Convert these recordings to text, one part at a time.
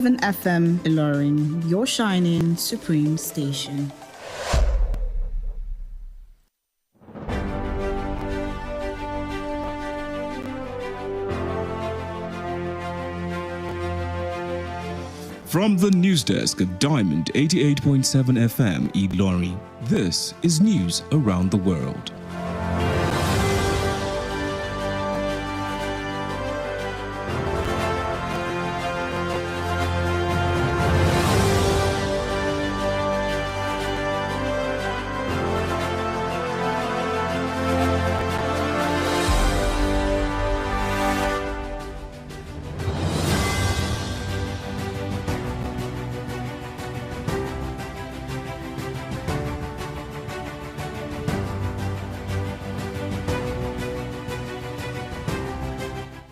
FM Ilorin, your shining supreme station. From the news desk of Diamond 88.7 FM Ilorin, this is news around the world.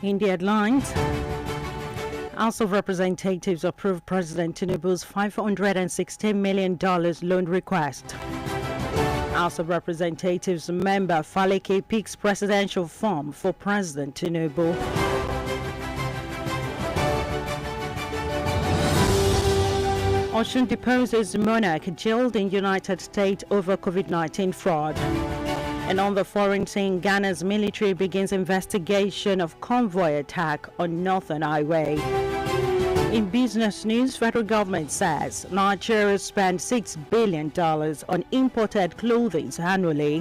In the headlines, House of Representatives approved President Tinubu's $516 million loan request. House of Representatives member Faleke picks presidential form for President Tinubu. Osun deposes monarch jailed in United States over COVID-19 fraud. And on the foreign scene, Ghana's military begins investigation of convoy attack on Northern Highway. In business news, federal government says Nigeria spent $6 billion on imported clothing annually.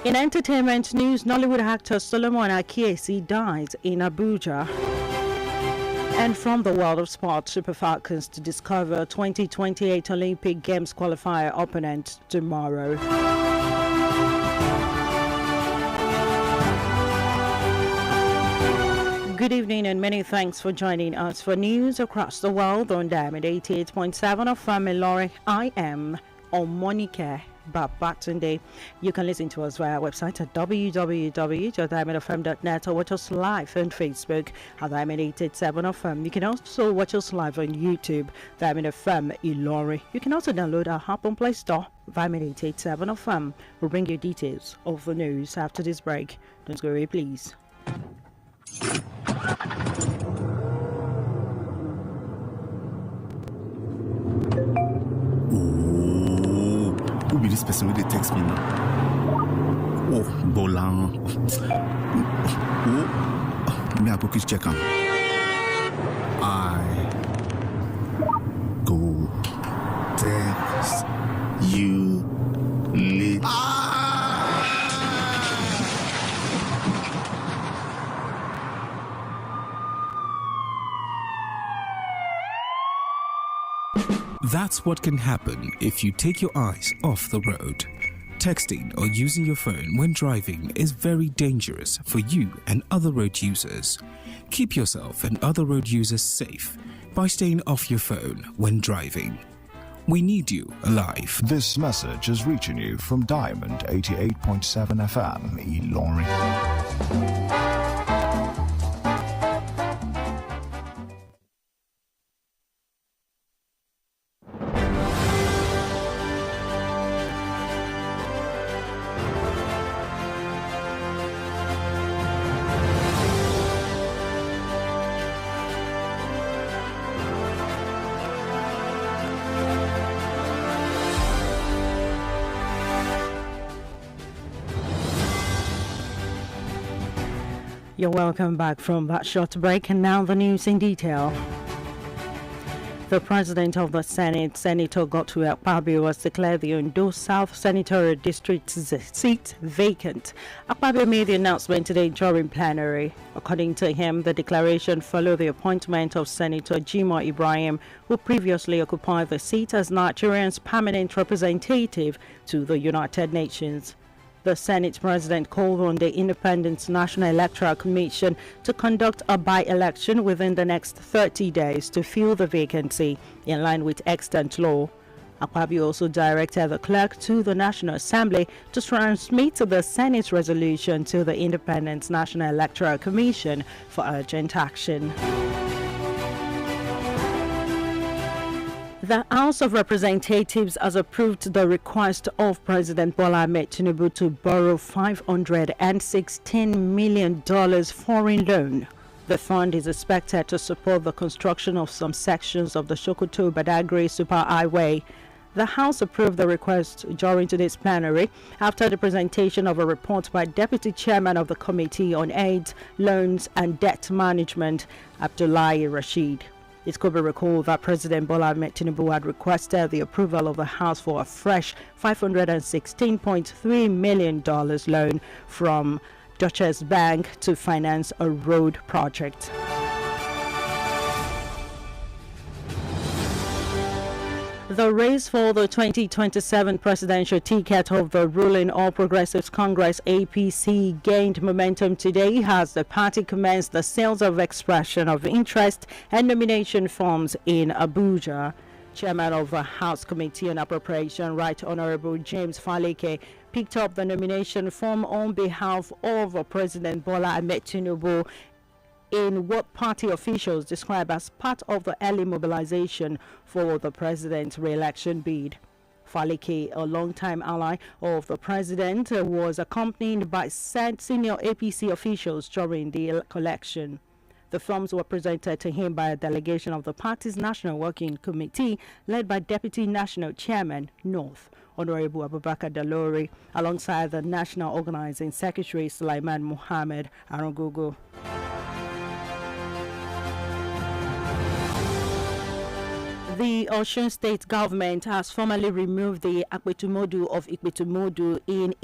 In entertainment news, Nollywood actor Solomon Akiesi dies in Abuja. And from the world of sport, Super Falcons to discover 2028 Olympic Games qualifier opponent tomorrow. Good evening and many thanks for joining us for news across the world on Diamond 88.7 of Ilorin. I am Omonike Babatunde. You can listen to us via our website at www.diamondfm.net or watch us live on Facebook at Diamond 887 FM. You can also watch us live on YouTube, Diamond FM Ilorin. You can also download our app on Play Store, Diamond 887 FM. We'll bring you details of the news after this break. Don't go away, please. Who be this person when they text me now? Oh, Bolan. Oh, me I go quick check him. I go text you later. That's what can happen if you take your eyes off the road. Texting or using your phone when driving is very dangerous for you and other road users. Keep yourself and other road users safe by staying off your phone when driving. We need you alive. This message is reaching you from Diamond 88.7 FM Ilorin. You're welcome back from that short break, and now the news in detail. The President of the Senate, Senator Godswill Akpabio, has declared the Ondo South Senatorial District seat vacant. Akpabio made the announcement today during plenary. According to him, the declaration followed the appointment of Senator Jimoh Ibrahim, who previously occupied the seat as Nigeria's permanent representative to the United Nations. The Senate President called on the Independent National Electoral Commission to conduct a by-election within the next 30 days to fill the vacancy in line with extant law. Akpabio also directed the clerk to the National Assembly to transmit the Senate's resolution to the Independent National Electoral Commission for urgent action. The House of Representatives has approved the request of President Bola Ahmed Tinubu to borrow $516 million foreign loan. The fund is expected to support the construction of some sections of the Sokoto-Badagry Superhighway. The House approved the request during today's plenary after the presentation of a report by Deputy Chairman of the Committee on Aid, Loans and Debt Management, Abdullahi Rashid. It could be recalled that President Bola Ahmed Tinubu had requested the approval of the House for a fresh $516.3 million loan from Duchess Bank to finance a road project. The race for the 2027 presidential ticket of the ruling All Progressives Congress APC gained momentum today as the party commenced the sales of expression of interest and nomination forms in Abuja. Chairman of the House Committee on Appropriation, Right Honorable James Faleke, picked up the nomination form on behalf of President Bola Ahmed Tinubu in what party officials describe as part of the early mobilization for the president's re-election bid. Faleke, a longtime ally of the president, was accompanied by senior APC officials during the collection. The forms were presented to him by a delegation of the party's National Working Committee led by Deputy National Chairman, North, Honorable Abubakar Dalori, alongside the National Organizing Secretary, Sulaiman Mohammed Arangogo. The Osun State government has formally removed the Akpetumodu of Ikpetumodu in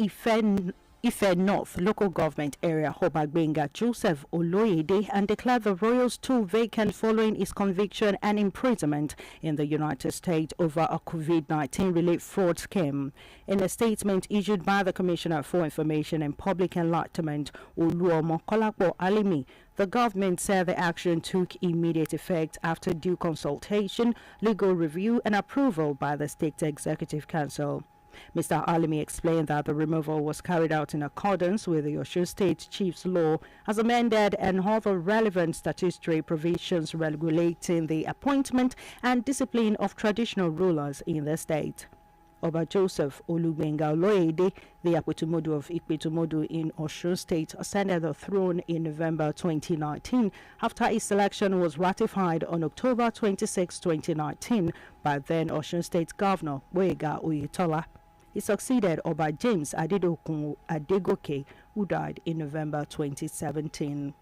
Ife North local government area, Obagbenga Joseph Oloyede, and declared the royal stool vacant following his conviction and imprisonment in the United States over a COVID-19 relief fraud scheme. In a statement issued by the Commissioner for Information and Public Enlightenment, Oluomo Alimi, the government said the action took immediate effect after due consultation, legal review, and approval by the State Executive Council. Mr. Alimi explained that the removal was carried out in accordance with the Osun State Chief's Law as amended and other relevant statutory provisions regulating the appointment and discipline of traditional rulers in the state. Oba Joseph Olugbenga Oloyede, the Akpetumodu of Ikpetumodu in Osun State, ascended the throne in November 2019 after his selection was ratified on October 26, 2019 by then Osun State Governor Boyega Oyetola. He succeeded Oba James Adedokun Adegoke, who died in November 2017.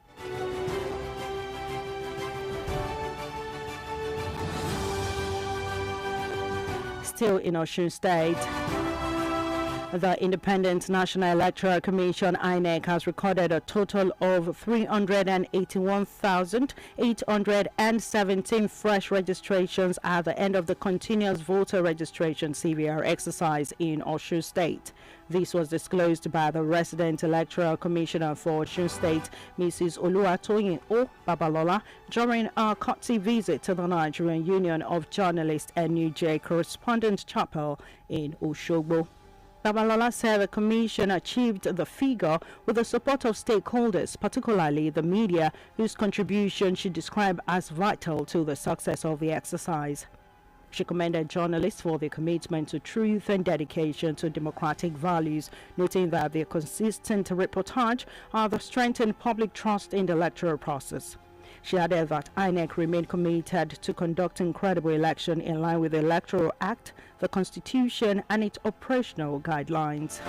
Still in Osun State, the Independent National Electoral Commission INEC has recorded a total of 381,817 fresh registrations at the end of the continuous voter registration CVR exercise in Osun State. This was disclosed by the resident electoral commissioner for Osun State, Mrs. Oluwatoyin O. Babalola, during a courtesy visit to the Nigerian Union of Journalists NUJ Correspondent Chapel in Oshogbo. Babalola said the commission achieved the figure with the support of stakeholders, particularly the media, whose contribution she described as vital to the success of the exercise. She commended journalists for their commitment to truth and dedication to democratic values, noting that their consistent reportage are the strengthened public trust in the electoral process. She added that INEC remained committed to conducting credible election in line with the Electoral Act, the Constitution, and its operational guidelines.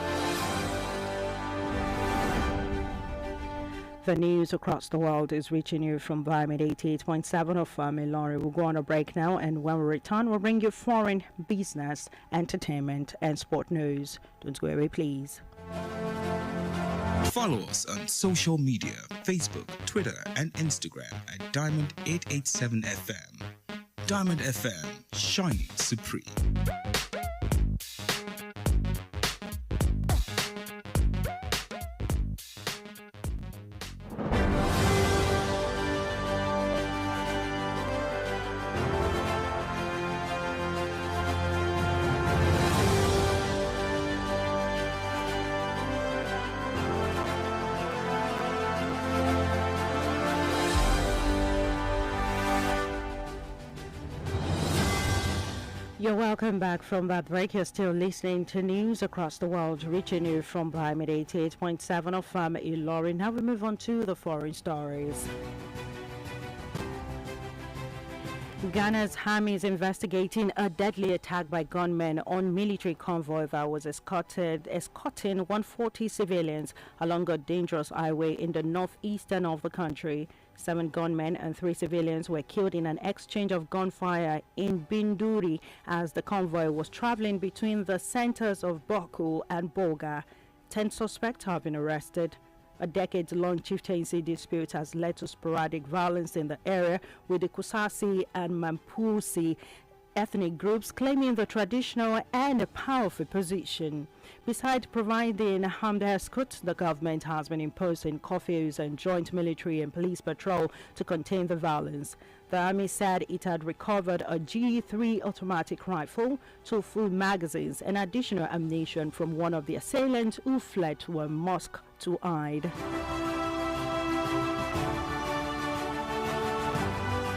The news across the world is reaching you from Diamond 88.7 of Ilorin. We'll go on a break now, and when we return, we'll bring you foreign, business, entertainment, and sport news. Don't go away, please. Follow us on social media, Facebook, Twitter, and Instagram at Diamond887FM. Diamond FM, shining supreme. You're welcome back from that break. You're still listening to news across the world, reaching you from Diamond 88.7 of Ilorin. Now we move on to the foreign stories. Ghana's army is investigating a deadly attack by gunmen on military convoy that was escorting 140 civilians along a dangerous highway in the northeastern of the country. 7 gunmen and 3 civilians were killed in an exchange of gunfire in Binduri as the convoy was traveling between the centers of Boku and Boga. 10 suspects have been arrested. A decades-long chieftaincy dispute has led to sporadic violence in the area, with the Kusasi and Mampusi ethnic groups claiming the traditional and powerful position. Besides providing armed escorts, the government has been imposing curfews and joint military and police patrol to contain the violence. The army said it had recovered a G3 automatic rifle, 2 full magazines, and additional ammunition from one of the assailants who fled to a mosque to hide.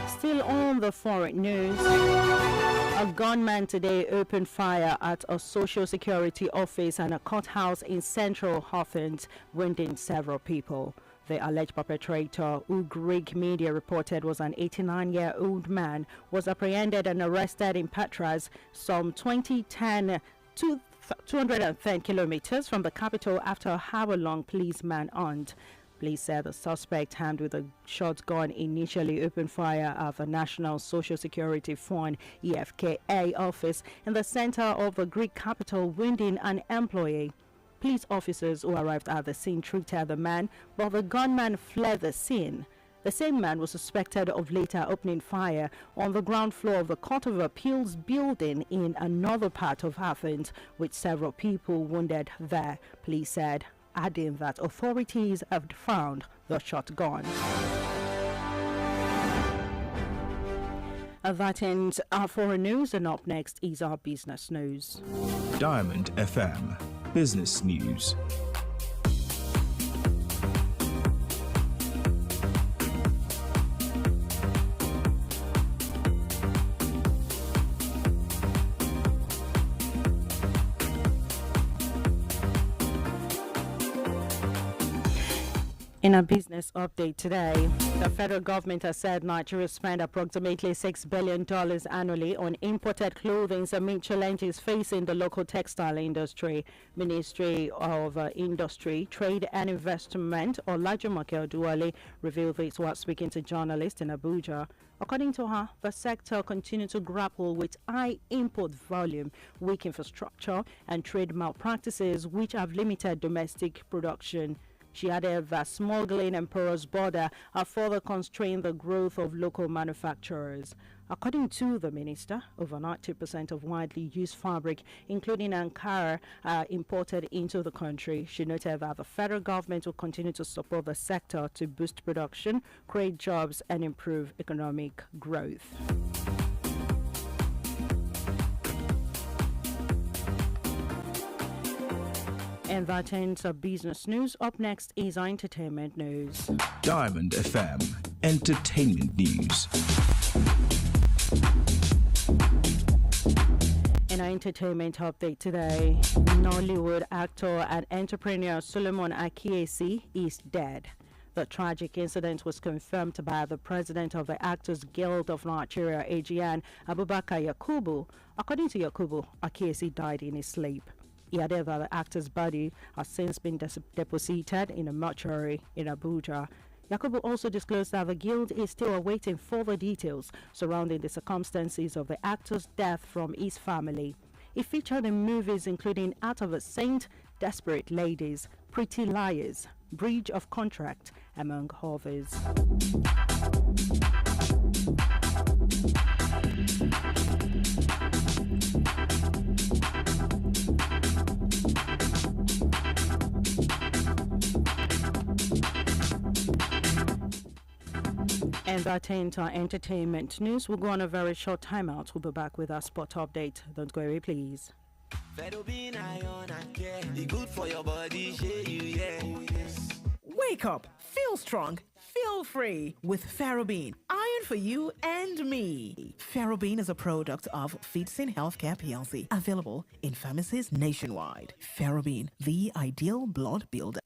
Still on the foreign news, a gunman today opened fire at a social security office and a courthouse in central Athens, wounding several people. The alleged perpetrator, who Greek media reported was an 89-year-old man, was apprehended and arrested in Patras, some 210 kilometers from the capital, after a hour-long police manhunt. Police said the suspect, armed with a shotgun, initially opened fire at the National Social Security Fund (EFKA) office in the center of the Greek capital, wounding an employee. Police officers who arrived at the scene treated the man, but the gunman fled the scene. The same man was suspected of later opening fire on the ground floor of the Court of Appeals building in another part of Athens, with several people wounded there, police said, adding that authorities have found the shotgun. That ends our foreign news, and up next is our business news. Diamond FM Business News. In a business update today, the federal government has said Nigeria spent approximately $6 billion annually on imported clothing amid challenges facing the local textile industry. Ministry of Industry, Trade and Investment, Omonike Duale, revealed this while speaking to journalists in Abuja. According to her, the sector continues to grapple with high import volume, weak infrastructure, and trade malpractices which have limited domestic production. She added that smuggling and porous border are further constraining the growth of local manufacturers. According to the minister, over 90% of widely used fabric, including Ankara, are imported into the country. She noted that the federal government will continue to support the sector to boost production, create jobs, and improve economic growth. And that ends our business news. Up next is our entertainment news. Diamond FM Entertainment News. In our entertainment update today, Nollywood actor and entrepreneur Solomon Akiesi is dead. The tragic incident was confirmed by the president of the Actors Guild of Nigeria, AGN, Abubakar Yakubu. According to Yakubu, Akiesi died in his sleep. He added that the actor's body has since been deposited in a mortuary in Abuja. Yakubu also disclosed that the guild is still awaiting further details surrounding the circumstances of the actor's death from his family. It featured in movies including Out of a Saint, Desperate Ladies, Pretty Liars, Bridge of Contract, among others. And that ends our entertainment news. We'll go on a very short timeout. We'll be back with our sport update. Don't go away, please. Good for your body, Wake up, feel strong, feel free with Ferrobene. Iron for you and me. Ferrobene is a product of Feedsin Healthcare PLC, available in pharmacies nationwide. Ferrobene, the ideal blood builder.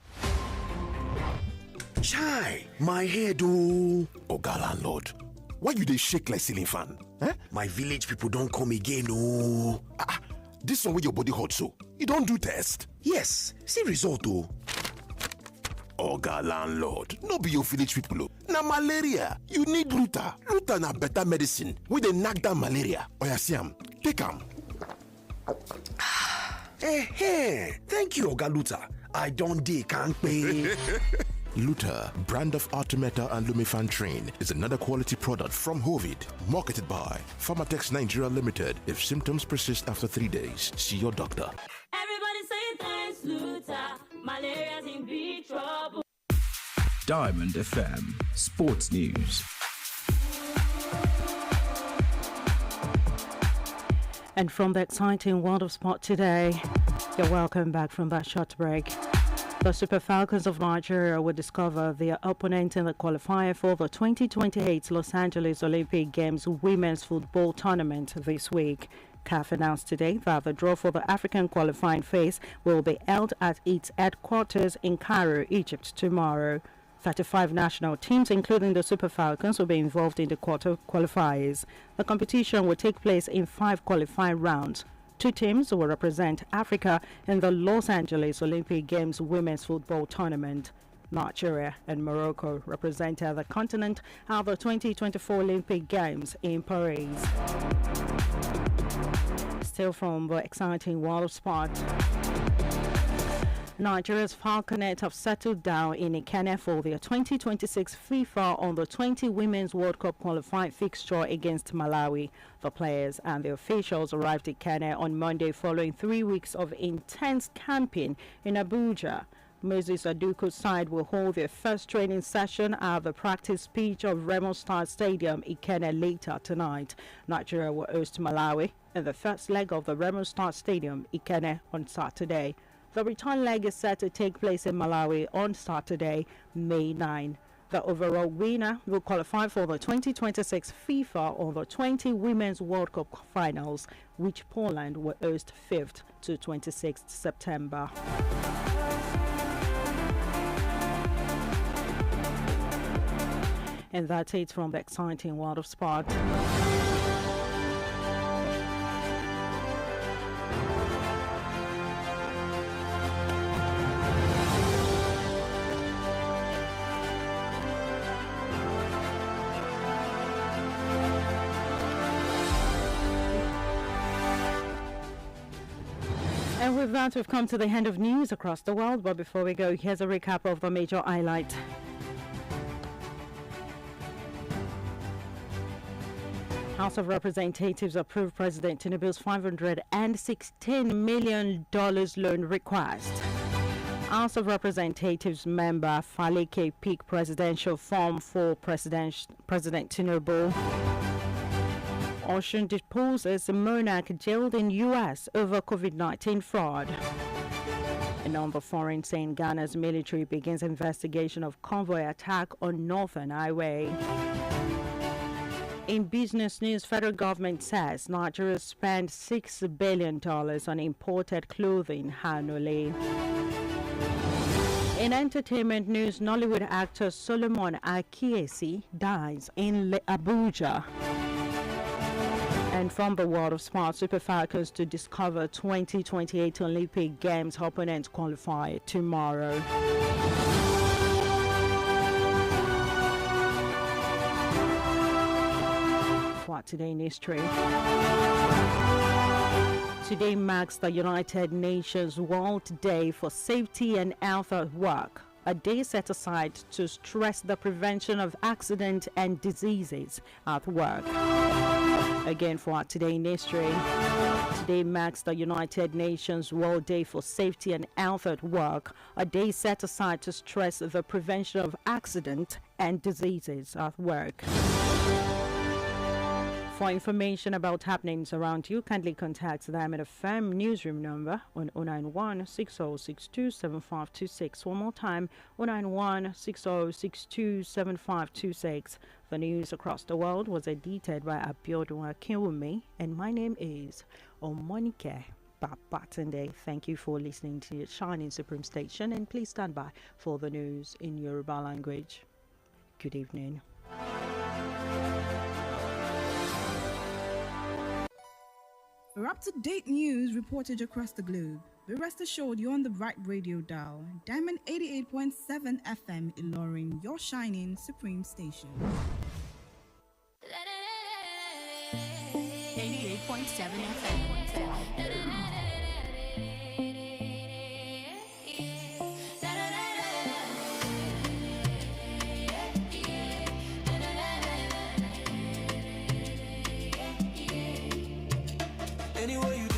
Chai, my head, oh. Oga landlord, Why you dey shake like ceiling fan? Eh? My village people don't come again, oh. This one with your body hot so. You don't do test? Yes, see result, oh. Oga landlord, no be your village people o. Na malaria. You need Luta. Luta na better medicine. We dey knock down malaria. Oya see am. Take am. Thank you, Oga Luta. I don't can't pay. Luta, brand of Artemeta and Lumefantrine, is another quality product from Hovid, marketed by Pharmatex Nigeria Limited. If symptoms persist after 3 days, see your doctor. Everybody say thanks, Luta. Malaria's in big trouble. Diamond FM Sports News. And from the exciting world of sport today, you're welcome back from that short break. The Super Falcons of Nigeria will discover their opponent in the qualifier for the 2028 Los Angeles Olympic Games Women's Football Tournament this week. CAF announced today that the draw for the African qualifying phase will be held at its headquarters in Cairo, Egypt tomorrow. 35 national teams, including the Super Falcons, will be involved in the quarter qualifiers. The competition will take place in 5 qualifying rounds. 2 teams will represent Africa in the Los Angeles Olympic Games Women's Football Tournament. Nigeria and Morocco represent the continent at the 2024 Olympic Games in Paris. Still from the exciting world of sport, Nigeria's Falconet have settled down in Ikenne for their 2026 FIFA Under-20 Women's World Cup qualifying fixture against Malawi. The players and the officials arrived in Ikenne on Monday following 3 weeks of intense camping in Abuja. Moses Aduku's side will hold their first training session at the practice pitch of Remo Star Stadium, Ikenne, later tonight. Nigeria will host Malawi in the first leg of the Remo Star Stadium, Ikenne, on Saturday. The return leg is set to take place in Malawi on Saturday, May 9. The overall winner will qualify for the 2026 FIFA Under-20 Women's World Cup Finals, which Poland will host 5th to 26th September. And that's it from the exciting world of sport. And with that, we've come to the end of news across the world. But before we go, here's a recap of the major highlights. House of Representatives approved President Tinubu's $516 million loan request. House of Representatives member Faleke picked presidential form for President Tinubu. Ocean deposes a monarch jailed in U.S. over COVID-19 fraud. And on the foreign scene, Ghana's military begins investigation of convoy attack on Northern Highway. In business news, federal government says Nigeria spent $6 billion on imported clothing annually. In entertainment news, Nollywood actor Solomon Akiesi dies in Abuja. And from the world of sport, Super Falcons to discover 2028 Olympic Games opponent qualifier tomorrow. For today in history. Today marks the United Nations World Day for Safety and Health at Work, a day set aside to stress the prevention of accidents and diseases at work. Again, for today in history, today marks the United Nations World Day for Safety and Health at Work, a day set aside to stress the prevention of accidents and diseases at work. For information about happenings around you, kindly contact them at a firm newsroom number on 091 6062 7526. One more time, 091 6062 7526. The news across the world was edited by Abiodun Akinwumi, and my name is Omonike Babatunde. Thank you for listening to your Shining Supreme Station, and please stand by for the news in Yoruba language. Good evening. For up-to-date news reported across the globe, be rest assured you're on the right radio dial. Diamond 88.7 FM Ilorin, your shining supreme station. 88.7 FM. Anywhere you